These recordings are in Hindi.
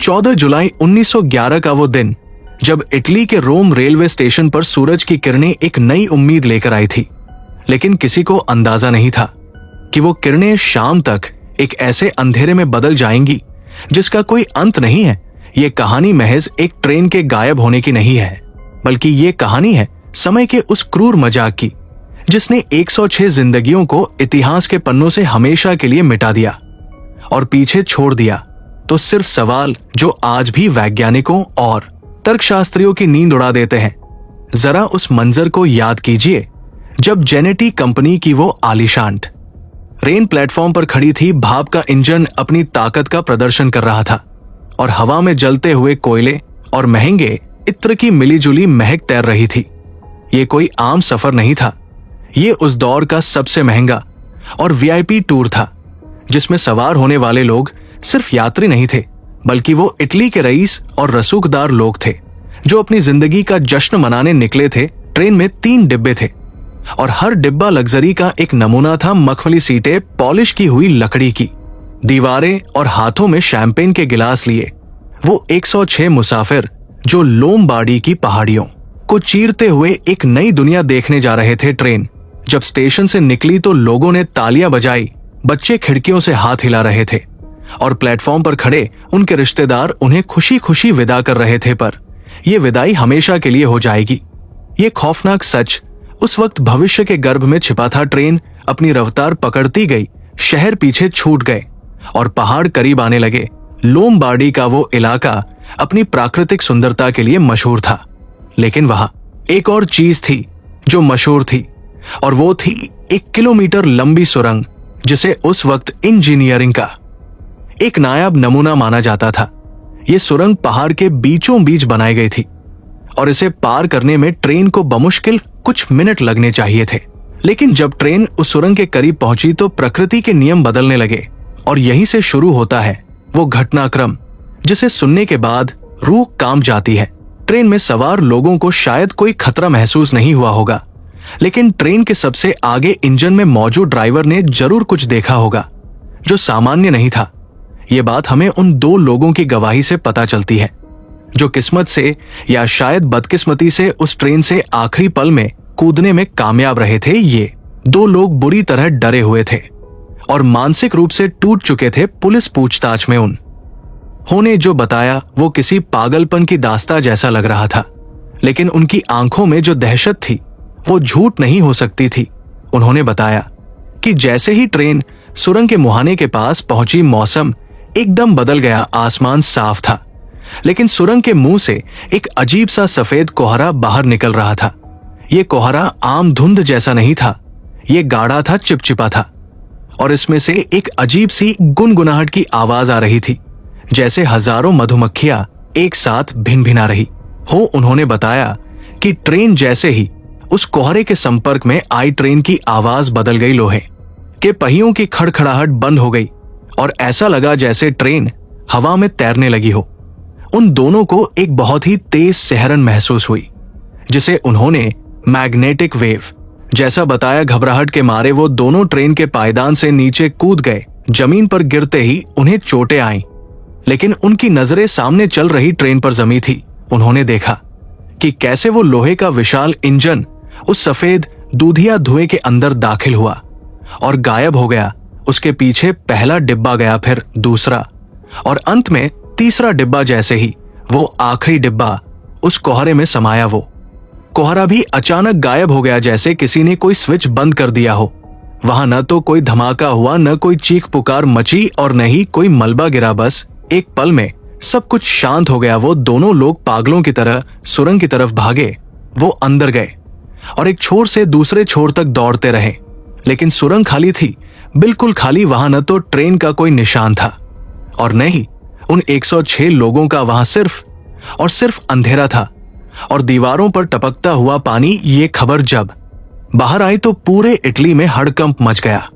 14 जुलाई 1911 का वो दिन, जब इटली के रोम रेलवे स्टेशन पर सूरज की किरणें एक नई उम्मीद लेकर आई थी। लेकिन किसी को अंदाजा नहीं था कि वो किरणें शाम तक एक ऐसे अंधेरे में बदल जाएंगी जिसका कोई अंत नहीं है। ये कहानी महज एक ट्रेन के गायब होने की नहीं है, बल्कि ये कहानी है समय के उस क्रूर मजाक की जिसने 106 जिंदगियों को इतिहास के पन्नों से हमेशा के लिए मिटा दिया और पीछे छोड़ दिया तो सिर्फ सवाल जो आज भी वैज्ञानिकों और तर्कशास्त्रियों की नींद उड़ा देते हैं। जरा उस मंजर को याद कीजिए जब जेनेटी कंपनी की वो आलीशान ट्रेन प्लेटफॉर्म पर खड़ी थी। भाप का इंजन अपनी ताकत का प्रदर्शन कर रहा था और हवा में जलते हुए कोयले और महंगे इत्र की मिलीजुली महक तैर रही थी। ये कोई आम सफर नहीं था, ये उस दौर का सबसे महंगा और वीआईपी टूर था, जिसमें सवार होने वाले लोग सिर्फ यात्री नहीं थे, बल्कि वो इटली के रईस और रसूखदार लोग थे जो अपनी जिंदगी का जश्न मनाने निकले थे। ट्रेन में 3 डिब्बे थे और हर डिब्बा लग्जरी का एक नमूना था। मखमली सीटें, पॉलिश की हुई लकड़ी की दीवारें और हाथों में शैंपेन के गिलास लिए वो 106 मुसाफिर जो लोमबार्डी की पहाड़ियों को चीरते हुए एक नई दुनिया देखने जा रहे थे। ट्रेन जब स्टेशन से निकली तो लोगों ने तालियां बजाई, बच्चे खिड़कियों से हाथ हिला रहे थे और प्लेटफॉर्म पर खड़े उनके रिश्तेदार उन्हें खुशी खुशी विदा कर रहे थे। पर यह विदाई हमेशा के लिए हो जाएगी, ये खौफनाक सच उस वक्त भविष्य के गर्भ में छिपा था। ट्रेन अपनी रफ्तार पकड़ती गई, शहर पीछे छूट गए और पहाड़ करीब आने लगे। लोमबार्डी का वो इलाका अपनी प्राकृतिक सुंदरता के लिए मशहूर था, लेकिन वहां एक और चीज थी जो मशहूर थी, और वो थी 1 किलोमीटर लंबी सुरंग जिसे उस वक्त इंजीनियरिंग का एक नायाब नमूना माना जाता था। ये सुरंग पहाड़ के बीचों बीच बनाई गई थी और इसे पार करने में ट्रेन को बमुश्किल कुछ मिनट लगने चाहिए थे। लेकिन जब ट्रेन उस सुरंग के करीब पहुंची तो प्रकृति के नियम बदलने लगे और यहीं से शुरू होता है वो घटनाक्रम जिसे सुनने के बाद रूह कांप जाती है। ट्रेन में सवार लोगों को शायद कोई खतरा महसूस नहीं हुआ होगा, लेकिन ट्रेन के सबसे आगे इंजन में मौजूद ड्राइवर ने जरूर कुछ देखा होगा जो सामान्य नहीं था। ये बात हमें उन 2 लोगों की गवाही से पता चलती है जो किस्मत से या शायद बदकिस्मती से उस ट्रेन से आखिरी पल में कूदने में कामयाब रहे थे। ये 2 लोग बुरी तरह डरे हुए थे और मानसिक रूप से टूट चुके थे। पुलिस पूछताछ में उन्होंने जो बताया वो किसी पागलपन की दास्तां जैसा लग रहा था, लेकिन उनकी आंखों में जो दहशत थी वो झूठ नहीं हो सकती थी। उन्होंने बताया कि जैसे ही ट्रेन सुरंग के मुहाने के पास पहुंची, मौसम एकदम बदल गया। आसमान साफ था, लेकिन सुरंग के मुंह से एक अजीब सा सफेद कोहरा बाहर निकल रहा था। यह कोहरा आम धुंध जैसा नहीं था, यह गाढ़ा था, चिपचिपा था और इसमें से एक अजीब सी गुनगुनाहट की आवाज आ रही थी, जैसे हजारों मधुमक्खियां एक साथ भिनभिना रही हो। उन्होंने बताया कि ट्रेन जैसे ही उस कोहरे के संपर्क में आई, ट्रेन की आवाज बदल गई, लोहे के पहियों की खड़खड़ाहट बंद हो गई और ऐसा लगा जैसे ट्रेन हवा में तैरने लगी हो। उन दोनों को एक बहुत ही तेज सिहरन महसूस हुई जिसे उन्होंने मैग्नेटिक वेव जैसा बताया। घबराहट के मारे वो दोनों ट्रेन के पायदान से नीचे कूद गए। जमीन पर गिरते ही उन्हें चोटें आईं, लेकिन उनकी नजरें सामने चल रही ट्रेन पर जमी थी। उन्होंने देखा कि कैसे वो लोहे का विशाल इंजन उस सफेद दूधिया धुएं के अंदर दाखिल हुआ और गायब हो गया। उसके पीछे पहला डिब्बा गया, फिर दूसरा और अंत में तीसरा डिब्बा। जैसे ही वो आखिरी डिब्बा उस कोहरे में समाया, वो कोहरा भी अचानक गायब हो गया, जैसे किसी ने कोई स्विच बंद कर दिया हो। वहां न तो कोई धमाका हुआ, न कोई चीख पुकार मची और न ही कोई मलबा गिरा। बस एक पल में सब कुछ शांत हो गया। वो दोनों लोग पागलों की तरह सुरंग की तरफ भागे। वो अंदर गए और एक छोर से दूसरे छोर तक दौड़ते रहे, लेकिन सुरंग खाली थी, बिल्कुल खाली। वहां न तो ट्रेन का कोई निशान था और न ही उन 106 लोगों का। वहां सिर्फ और सिर्फ अंधेरा था और दीवारों पर टपकता हुआ पानी। ये खबर जब बाहर आई तो पूरे इटली में हड़कंप मच गया।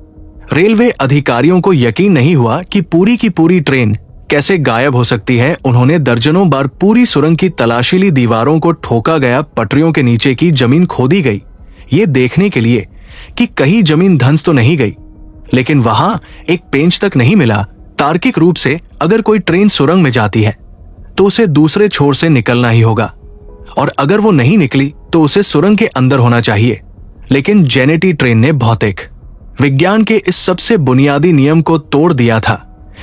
रेलवे अधिकारियों को यकीन नहीं हुआ कि पूरी की पूरी ट्रेन कैसे गायब हो सकती है। उन्होंने दर्जनों बार पूरी सुरंग की तलाशी ली, दीवारों को ठोका गया, पटरियों के नीचे की जमीन खोदी गई, ये देखने के लिए कि कहीं जमीन धंस तो नहीं गई, लेकिन वहां एक पेंच तक नहीं मिला। तार्किक रूप से अगर कोई ट्रेन सुरंग में जाती है तो उसे दूसरे छोर से निकलना ही होगा, और अगर वो नहीं निकली तो उसे सुरंग के अंदर होना चाहिए। लेकिन जेनेटी ट्रेन ने भौतिक विज्ञान के इस सबसे बुनियादी नियम को तोड़ दिया था।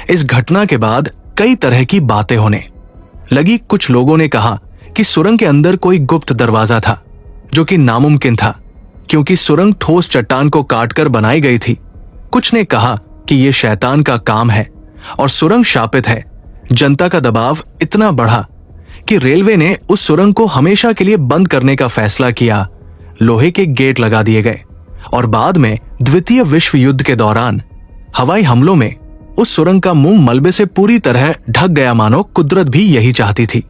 इस घटना के बाद कई तरह की बातें होने लगी। कुछ लोगों ने कहा कि सुरंग के अंदर कोई गुप्त दरवाजा था, जो कि नामुमकिन था क्योंकि सुरंग ठोस चट्टान को काटकर बनाई गई थी। कुछ ने कहा कि यह शैतान का काम है और सुरंग शापित है। जनता का दबाव इतना बढ़ा कि रेलवे ने उस सुरंग को हमेशा के लिए बंद करने का फैसला किया। लोहे के गेट लगा दिए गए और बाद में द्वितीय विश्व युद्ध के दौरान हवाई हमलों में उस सुरंग का मुंह मलबे से पूरी तरह ढक गया, मानो कुदरत भी यही चाहती थी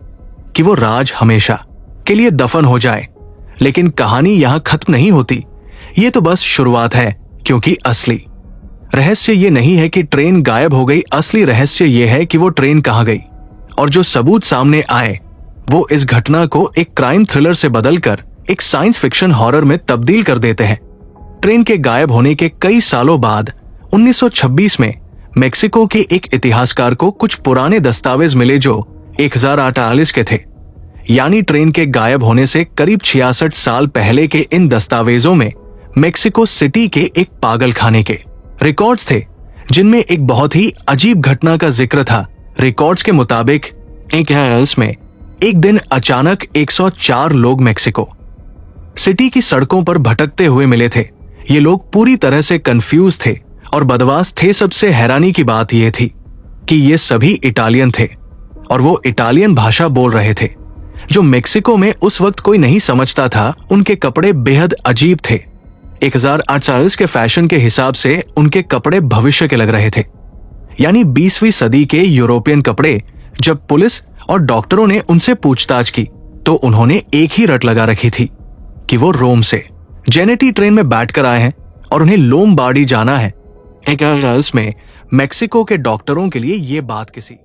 कि वो राज हमेशा के लिए दफन हो जाए। लेकिन कहानी यहां खत्म नहीं होती। ये तो बस शुरुआत है, क्योंकि असली रहस्य ये नहीं है कि ट्रेन गायब हो गई। असली रहस्य ये है कि वो ट्रेन कहां गई, और जो सबूत सामने आए वो इस घटना को एक क्राइम थ्रिलर से बदलकर एक साइंस फिक्शन हॉरर में तब्दील कर देते हैं। ट्रेन के गायब होने के कई सालों बाद 1926 में मेक्सिको के एक इतिहासकार को कुछ पुराने दस्तावेज मिले जो 1048 के थे। यानी ट्रेन के गायब होने से करीब 66 साल पहले के इन दस्तावेजों में मेक्सिको सिटी के एक पागलखाने के रिकॉर्ड्स थे, जिनमें एक बहुत ही अजीब घटना का जिक्र था। रिकॉर्ड्स के मुताबिक में एक दिन अचानक 104 लोग मेक्सिको सिटी की सड़कों पर भटकते हुए मिले थे। ये लोग पूरी तरह से कंफ्यूज थे और बदमाश थे। सबसे हैरानी की बात यह थी कि ये सभी इटालियन थे और वो इटालियन भाषा बोल रहे थे, जो मेक्सिको में उस वक्त कोई नहीं समझता था। उनके कपड़े बेहद अजीब थे। 1840 के फैशन के हिसाब से उनके कपड़े भविष्य के लग रहे थे, यानी 20वीं सदी के यूरोपियन कपड़े। जब पुलिस और डॉक्टरों ने उनसे पूछताछ की तो उन्होंने एक ही रट लगा रखी थी कि वो रोम से जेनेटी ट्रेन में बैठकर आए हैं और उन्हें लोमबार्डी जाना है। में मेक्सिको के डॉक्टरों के लिए ये बात किसी